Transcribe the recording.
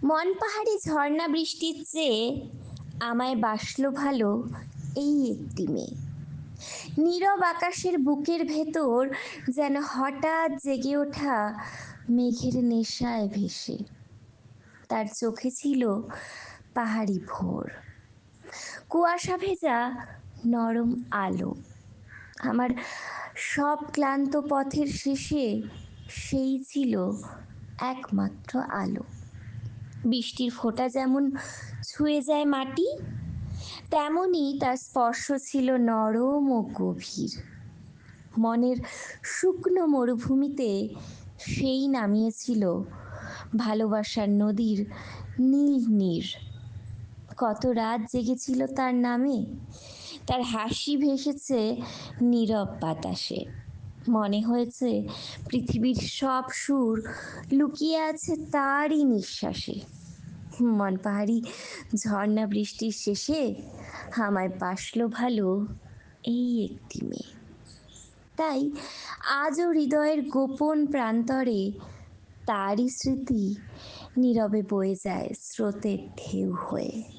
মন পাহাড়ি ঝর্ণা বৃষ্টির চেয়ে আমায় বাসলো ভালো এই একটি মেয়ে। নীরব আকাশের বুকের ভেতর যেন হঠাৎ জেগে ওঠা মেঘের নেশায় ভেসে। তার চোখে ছিল পাহাড়ি ভোর, কুয়াশা ভেজা নরম আলো। আমার সব ক্লান্ত পথের শেষে সেই ছিল একমাত্র আলো। বৃষ্টির ফোঁটা যেমন ছুঁয়ে যায় মাটি, তেমনি তার স্পর্শ ছিল নরম ও গভীর। মনের শুকনো মরুভূমিতে সেই নামিয়েছিল ভালোবাসার নদীর নীল নীর। কত রাত জেগেছিল তার নামে, তার হাসি ভেসেছে নীরব বাতাসে। মনে হয়েছে পৃথিবীর সব সুর লুকিয়ে আছে তারই নিঃশ্বাসে। মন পাহাড়ি ঝর্ণা বৃষ্টির শেষে আমায় বাসলো ভালো এই একটি মেয়ে। তাই আজও হৃদয়ের গোপন প্রান্তরে তারই স্মৃতি নীরবে বয়ে যায় স্রোতের ঢেউ হয়ে।